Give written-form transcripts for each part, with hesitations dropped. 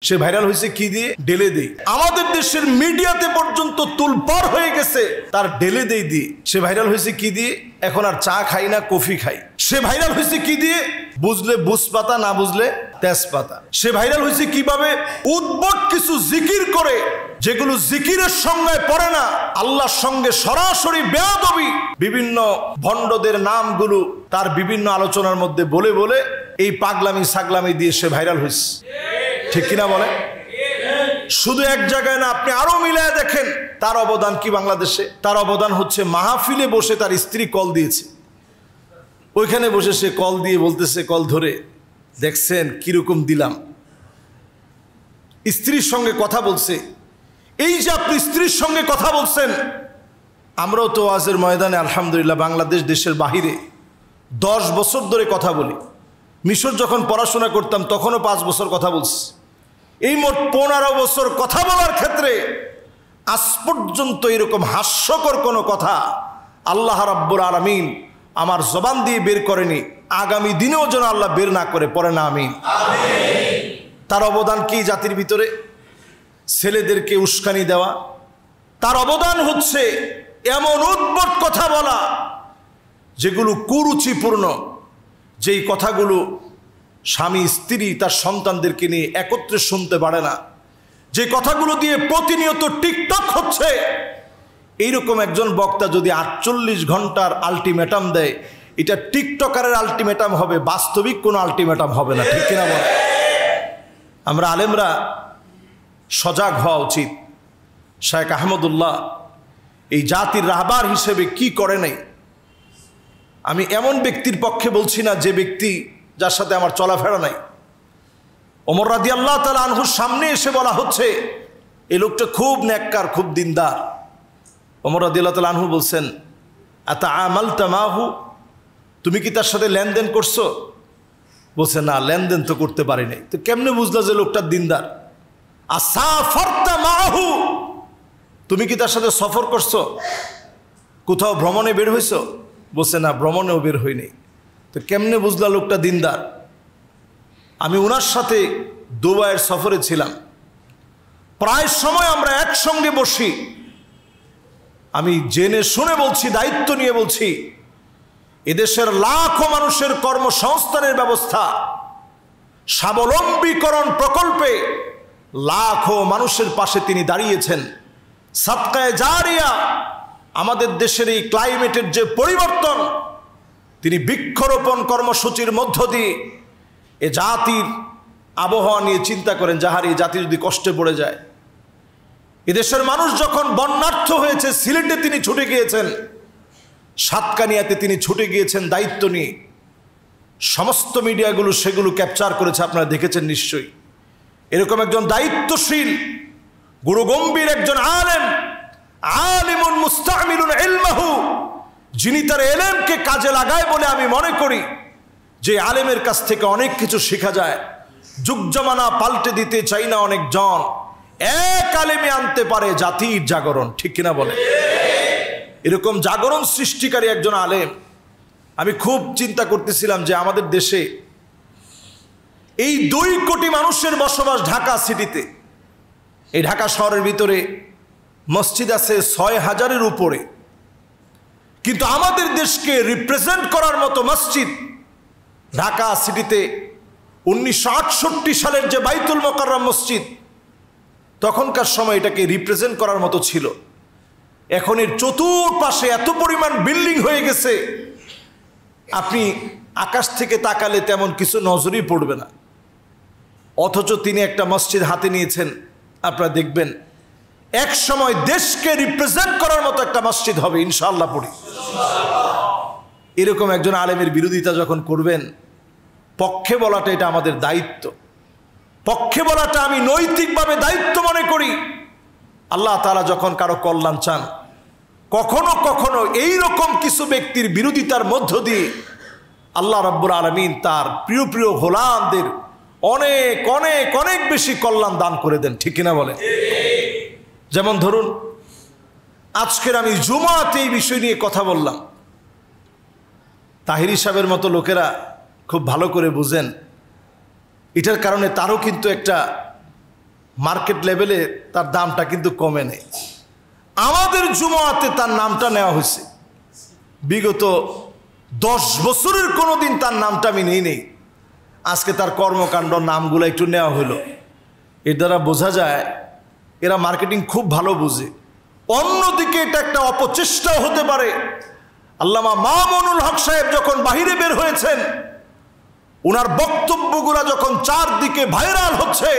সে viral হয়েছে কি দিয়ে? ডেলে দেই। আমাদের দেশের মিডিয়াতে পর্যন্ত তুলপাড় হয়ে গেছে তার ডেলে দেই দিয়ে। সে ভাইরাল হয়েছে কি দিয়ে? এখন আর চা খাই না, কফি খাই। সে ভাইরাল হয়েছে কি দিয়ে? বুঝলে বুঝপাতা, না বুঝলে তেজপাতা। সে ভাইরাল হয়েছে কিভাবে? উদ্ভট কিছু জিকির করে, যেগুলো জিকিরের সংজ্ঞায় পড়ে না, আল্লাহর সঙ্গে সরাসরি বেয়াদবি, বিভিন্ন ভণ্ডদের নামগুলো তার বিভিন্ন আলোচনার মধ্যে বলে বলে এই পাগলামি সাগলামি দিয়ে সে ভাইরাল হয়েছে। ঠিক কিনা বলে? শুধু এক জায়গায় না, আপনি আরো মিলায় দেখেন তার অবদান কি বাংলাদেশে। তার অবদান হচ্ছে মাহফিলে বসে তার স্ত্রী কল দিয়েছে, ওইখানে বসে সে কল দিয়ে বলতেছে, কল ধরে, দেখছেন কিরকম দিলাম। স্ত্রীর সঙ্গে কথা বলছে। এই যে আপনি স্ত্রীর সঙ্গে কথা বলছেন, আমরাও তো ওয়াজের ময়দানে আলহামদুলিল্লাহ বাংলাদেশ দেশের বাহিরে 10 বছর ধরে কথা বলি। মিশর যখন পড়াশোনা করতাম তখনও 5 বছর কথা বলছি। এই মোট 15 বছর কথা বলার ক্ষেত্রে আজ পর্যন্ত এরকম হাস্যকর কোনো কথা আল্লাহ রাব্বুল আলামিন আমার জবান দিয়ে বের করেনি। আগামী দিনেও যেন আল্লাহ বের না করে, পড়ে না আমিন। তার অবদান কি জাতির ভিতরে? ছেলেদেরকে উস্কানি দেওয়া। তার অবদান হচ্ছে এমন উদ্ভট কথা বলা যেগুলো কুরুচিপূর্ণ, যেই কথাগুলো স্বামী স্ত্রী তার সন্তানদেরকে নিয়ে একত্রে শুনতে পারে না, যে কথাগুলো দিয়ে প্রতিনিয়ত টিকটক হচ্ছে। এইরকম একজন বক্তা যদি 48 ঘন্টার আলটিমেটাম দেয়, এটা টিকটকারের আলটিমেটাম হবে, বাস্তবিক কোনো আলটিমেটাম হবে না। ঠিক কিনা বল? আমরা আলেমরা সজাগ হওয়া উচিত। শায়েখ আহমদুল্লাহ এই জাতির রাহবার হিসেবে কি করে নাই। আমি এমন ব্যক্তির পক্ষে বলছি না যে ব্যক্তি যার সাথে আমার চলাফেরা নাই। ওমর রাদিয়াল্লাহু তাআলা আনহুর সামনে এসে বলা হচ্ছে এই লোকটা খুব নেককার, খুব দিনদার। ওমর রাদিয়াল্লাহু তাআলা আনহু বলছেন, আতাআমালতা মাহু, তুমি কি তার সাথে লেনদেন করছো? বলছে, না, লেনদেন তো করতে পারি নাই। তো কেমনে বুঝলা যে লোকটা দিনদার? আসাফারতা মাহু, তুমি কি তার সাথে সফর করছো? কোথাও ভ্রমণে বের হইছো? বলছে, না, ভ্রমণেও বের হইনি। তো কেমনে বুঝলা লোকটা দিনদার? আমি ওনার সাথে দুবাইয়ের সফরে ছিলাম, প্রায় সময় আমরা একসঙ্গে বসি। আমি জেনে শুনে বলছি, দায়িত্ব নিয়ে বলছি, এদেশের লাখো মানুষের কর্মসংস্থানের ব্যবস্থা, স্বাবলম্বীকরণ প্রকল্পে লাখো মানুষের পাশে তিনি দাঁড়িয়েছেন। সাদকায়ে জারিয়া, আমাদের দেশের এই ক্লাইমেটের যে পরিবর্তন, তিনি বৃক্ষরোপণ কর্মসূচির মধ্য দিয়ে এ জাতির আবহাওয়া নিয়ে চিন্তা করেন। যাহার এই জাতি যদি কষ্টে পড়ে যায়, এদেশের মানুষ যখন বন্যার্থ হয়েছে, সিলেটে তিনি ছুটে গিয়েছেন, সাতকানিয়াতে তিনি ছুটে গিয়েছেন দায়িত্ব নিয়ে। সমস্ত মিডিয়াগুলো সেগুলো ক্যাপচার করেছে, আপনারা দেখেছেন নিশ্চয়ই। এরকম একজন দায়িত্বশীল গুরুগম্ভীর একজন আলেম, আলিমুন মুস্তামিলুন ইলমাহু, যিনি তার এলেমকে কাজে লাগায় বলে আমি মনে করি যে আলেমের কাছ থেকে অনেক কিছু শেখা যায়। যুগ জামানা পাল্টে দিতে চাই না অনেকজন, এক আলেমে আনতে পারে জাতির জাগরণ। ঠিক কিনা বলে? এরকম জাগরণ সৃষ্টিকারী একজন আলেম। আমি খুব চিন্তা করতেছিলাম যে আমাদের দেশে এই 2 কোটি মানুষের বসবাস ঢাকা সিটিতে। এই ঢাকা শহরের ভিতরে মসজিদ আছে 6000-এর উপরে, কিন্তু আমাদের দেশকে রিপ্রেজেন্ট করার মতো মসজিদ ঢাকা সিটিতে 1968 সালের যে বাইতুল মোকাররম মসজিদ, তখনকার সময় এটাকে রিপ্রেজেন্ট করার মতো ছিল। এখন এর চতুর্পাশে এত পরিমাণ বিল্ডিং হয়ে গেছে, আপনি আকাশ থেকে তাকালে তেমন কিছু নজরই পড়বে না। অথচ তিনি একটা মসজিদ হাতে নিয়েছেন, আপনারা দেখবেন এক সময় দেশকে রিপ্রেজেন্ট করার মতো একটা মসজিদ হবে ইনশাআল্লাহ পড়ি। এরকম একজন আলেমের বিরোধিতা যখন করবেন, পক্ষে বলাটা এটা আমাদের দায়িত্ব। পক্ষে বলাটা আমি নৈতিকভাবে দায়িত্ব মনে করি। আল্লাহ তাআলা যখন কারো কল্যাণ চান, কখনো কখনো এইরকম কিছু ব্যক্তির বিরোধিতার মধ্য দিয়ে আল্লাহ রাব্বুল আলামিন তার প্রিয় প্রিয় গোলামদের অনেক অনেক অনেক বেশি কল্যাণ দান করে দেন। ঠিক কিনা বলে? যেমন ধরুন, আজকের আমি জুমাতে এই বিষয় নিয়ে কথা বললাম। তাহিরি সাহেবের মতো লোকেরা খুব ভালো করে বুঝেন, এটার কারণে তারও কিন্তু একটা মার্কেট লেভেলে তার দামটা কিন্তু কমে নেই। আমাদের জুমাতে তার নামটা নেওয়া হয়েছে, বিগত 10 বছরের কোনো দিন তার নামটা আমি নেই। আজকে তার কর্মকাণ্ড নামগুলো একটু নেওয়া হলো। এর দ্বারা বোঝা যায় এরা মার্কেটিং খুব ভালো বুঝে। অন্যদিকে এটা একটা অপচেষ্টাও হতে পারে। আল্লামা মামুনুল হক সাহেব যখন বাহিরে বের হয়েছেন, ওনার বক্তব্যগুলো যখন চারদিকে ভাইরাল হচ্ছে,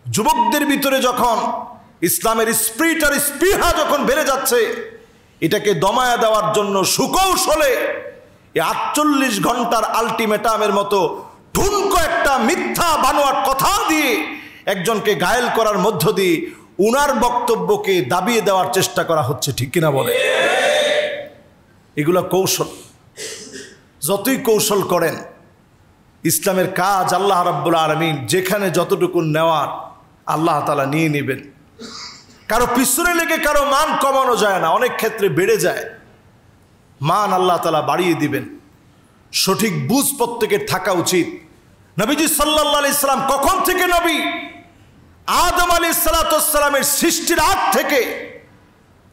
যুবকদের ভিতরে যখন ইসলামের স্পিরিট আর স্পৃহা যখন বেড়ে যাচ্ছে, এটাকে দমায়া দেওয়ার জন্য সুকৌশলে 48 ঘন্টার আলটিমেটামের মতো ঠুনকো একটা মিথ্যা বানোয়াট কথা দিয়ে একজনকে ঘায়েল করার মধ্য দিয়ে উনার বক্তব্যকে দাবিয়ে দেওয়ার চেষ্টা করা হচ্ছে। ঠিক কিনা বলে? এগুলো কৌশল। যতই কৌশল করেন, ইসলামের কাজ আল্লাহ রাব্বুল আলামিন যেখানে যতটুকু নেওয়ার আল্লাহ তাআলা নিয়ে নেবেন। কারো পিছনে লেগে কারো মান কমানো যায় না, অনেক ক্ষেত্রে বেড়ে যায়। মান আল্লাহ তাআলা বাড়িয়ে দিবেন। সঠিক বুঝ প্রত্যেকের থাকা উচিত। নবীজি সাল্লাল্লাহু আলাইহি সাল্লাম কখন থেকে নবী? আদম আলাইহিস সালাতু ওয়াস সালামের সৃষ্টির আগ থেকে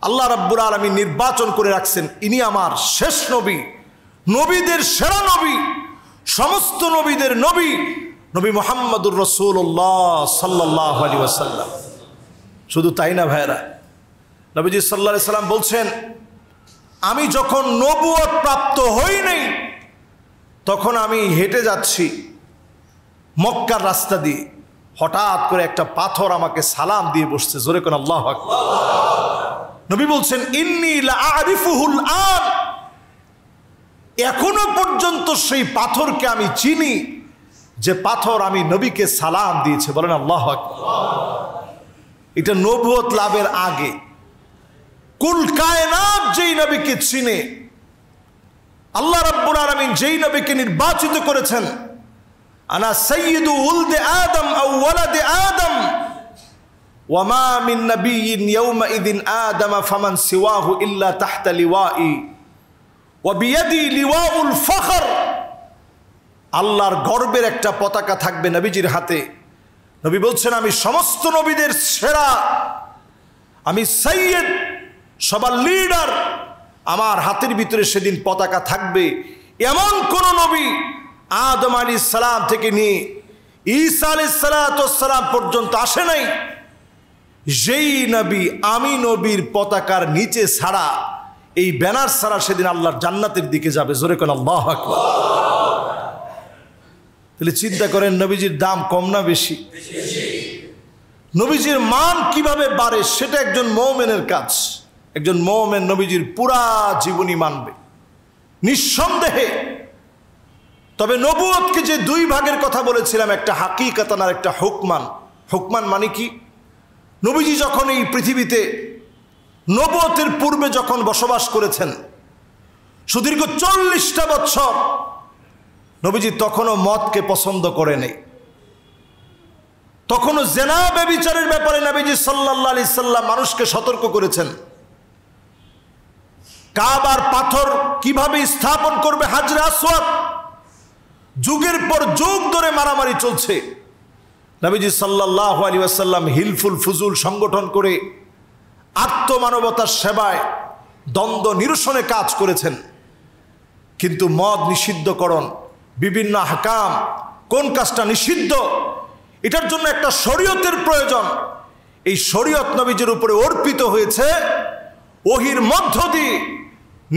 আল্লাহ রাব্বুল আলামিন নির্বাচন করে রাখছেন, ইনি আমার শেষ নবী, নবীদের সেরা নবী, সমস্ত নবীদের নবী, নবী মুহাম্মদুর রাসূলুল্লাহ সাল্লাল্লাহু আলাইহি ওয়াসাল্লাম। শুধু তাই না ভাইরা, নবীজি সাল্লাল্লাহু আলাইহি সাল্লাম বলছেন, আমি যখন নবুয়ত প্রাপ্ত হই নাই তখন আমি হেঁটে যাচ্ছি মক্কার রাস্তা দিয়ে, হঠাৎ করে একটা পাথর আমাকে সালাম দিয়ে বসছে। জোরে কোন আল্লাহু আকবার। নবী বলছেন, ইন্নী লা আরিফুহুল আন, এখনো পর্যন্ত সেই পাথরকে আমি চিনি যে পাথর আমি নবীকে সালাম দিয়েছে। বলেন আল্লাহু আকবার। এটা নবুয়ত লাভের আগে। কুল কায়নাত যেই নবীকে চিনে, আল্লাহ রাব্বুল আলামিন যেই নবীকে নির্বাচিত করেছেন, আনা সাইয়্যিদু উলদে আদম আও ওয়ালাদে আদম ওয়া মা মিন নাবিয়্যিন ইয়াওমা ইযিন আদম ফামান সিওয়াহু ইল্লা তাহতা লিওয়াই ওয়া বিয়াদি লিওয়াউল ফখর। আল্লাহর গর্বের একটা পতাকা থাকবে নবীজির হাতে। নবী বলছেন, আমি সমস্ত নবীদের সেরা, আমি সাইয়্যিদ, সবার লিডার, আমার হাতের ভিতরে সেদিন পতাকা থাকবে। এমন কোন নবী আদম আলাইহিস সালাম থেকে নিয়ে ঈসা আলাইহিস সালাতু ওয়াস সালাম পর্যন্ত আসে নাই, যেই নবী আমি নবীর পতাকার নিচে ছাড়া, এই ব্যানার ছাড়া সেদিন আল্লাহর জান্নাতের দিকে যাবে। জোরে কোন আল্লাহু আকবার। তাহলে চিন্তা করেন, নবীজির দাম কম না বেশি? নবীজির মান কিভাবে বাড়ে সেটা একজন মুমিনের কাজ। একজন মুমিন নবীজির পুরা জীবনী মানবে নিঃসন্দেহে। তবে নবুয়তকে যে দুই ভাগের কথা বলেছিলাম, একটা হাকিকাতান আর একটা হুকমান। হুকমান মানে কি? নবীজি যখন এই পৃথিবীতে নবুয়তের পূর্বে যখন বসবাস করেছেন, সুদীর্ঘ 40টা বছর নবীজি তখনও মদকে পছন্দ করে নেই, তখনও জেনা ব্যভিচারের ব্যাপারে নবীজি সাল্লাল্লাহু আলাইহি সাল্লাম মানুষকে সতর্ক করেছেন। কাবার পাথর কিভাবে স্থাপন করবে, হাজরে আসওয়াদ, যুগের পর যুগ ধরে মারামারি চলছে। নবীজি সাল্লাল্লাহু আলাইহি ওয়াসাল্লাম হিলফুল ফুজুল সংগঠন করে আত্মমানবতার সেবায় দ্বন্দ্ব নিরসনে কাজ করেছেন। কিন্তু মদ নিষিদ্ধকরণ, বিভিন্ন আহকাম, কোন কাজটা নিষিদ্ধ, এটার জন্য একটা শরীয়তের প্রয়োজন। এই শরীয়ত নবীজির উপরে অর্পিত হয়েছে, ওহির মধ্য দিয়ে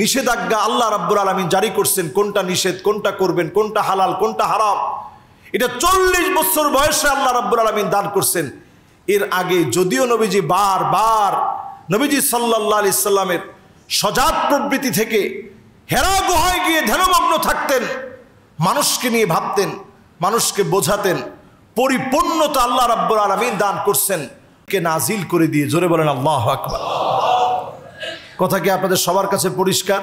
নিষেধাজ্ঞা আল্লাহ রাব্বুল আলামিন জারি করছেন, কোনটা নিষেধ, কোনটা করবেন, কোনটা হালাল, কোনটা হারাম। এটা 40 বছর বয়সে আল্লাহ রাব্বুল আলামিন দান করছেন। এর আগে যদিও নবীজি বারবার নবীজি সাল্লাল্লাহু আলাইহি সাল্লামের সজাত প্রবৃত্তি থেকে হেরা গুহায় গিয়ে ধ্যানমগ্ন থাকতেন, মানুষকে নিয়ে ভাবতেন, মানুষকে বোঝাতেন। পরিপূর্ণতা আল্লাহ রাব্বুল আলামিন দান করছেন কে নাজিল করে দিয়ে। জোরে বলেন আল্লাহু আকবার। কথা কি আপনাদের সবার কাছে পরিষ্কার?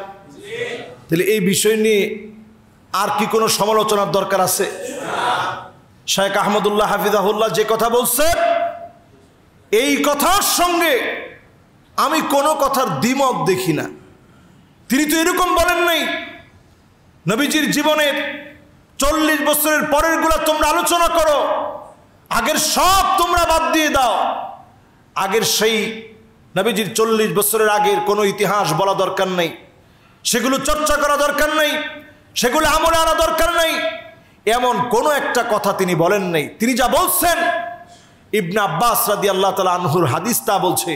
তাহলে এই বিষয় নিয়ে আর কি কোনো সমালোচনার দরকার আছে? শেখ আহমদুল্লাহ হাফিজাহুল্লাহ যে কথা বলছেন, এই কথার সঙ্গে আমি কোনো কথার দ্বিমত দেখি না। তিনি তো এরকম বলেন নাই, নবীজির জীবনের 40 বছরের পরের গুলা তোমরা আলোচনা করো, আগের সব তোমরা বাদ দিয়ে দাও। আগের সেই নবীজির 40 বছরের আগের কোনো ইতিহাস বলা দরকার নেই, সেগুলো চর্চা করা দরকার নেই, সেগুলো আমলে আনা দরকার নেই। এমন কোনো একটা কথা তিনি বলেন নাই। তিনি যা বলছেন, ইবনে আব্বাস রাদিয়াল্লাহু তাআলা আনহুর হাদিস তা বলছে,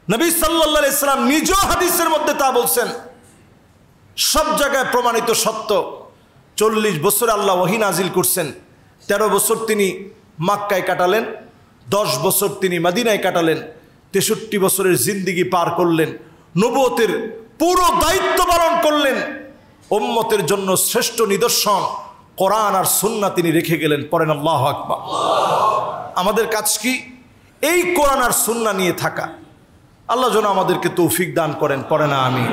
নবী সাল্লাল্লাহু আলাইহি সাল্লাম নিজেও হাদিসের মধ্যে তা বলছেন। সব জায়গায় প্রমাণিত সত্য। 40 বছর আল্লাহ ওহী নাজিল করছেন, 13 বছর তিনি মক্কায় কাটালেন, 10 বছর তিনি মদিনায় কাটালেন, 63 বছরের জিন্দিগি পার করলেন, নবুয়তের পুরো দায়িত্ব পালন করলেন। উম্মতের জন্য শ্রেষ্ঠ নিদর্শন কোরআন আর সুন্নাহ তিনি রেখে গেলেন। পড়েন আল্লাহু আকবার। আমাদের কাজ কি? এই কোরআন আর সুন্নাহ নিয়ে থাকা। আল্লাহ যেন আমাদেরকে তৌফিক দান করেন। পড়েন আমিন।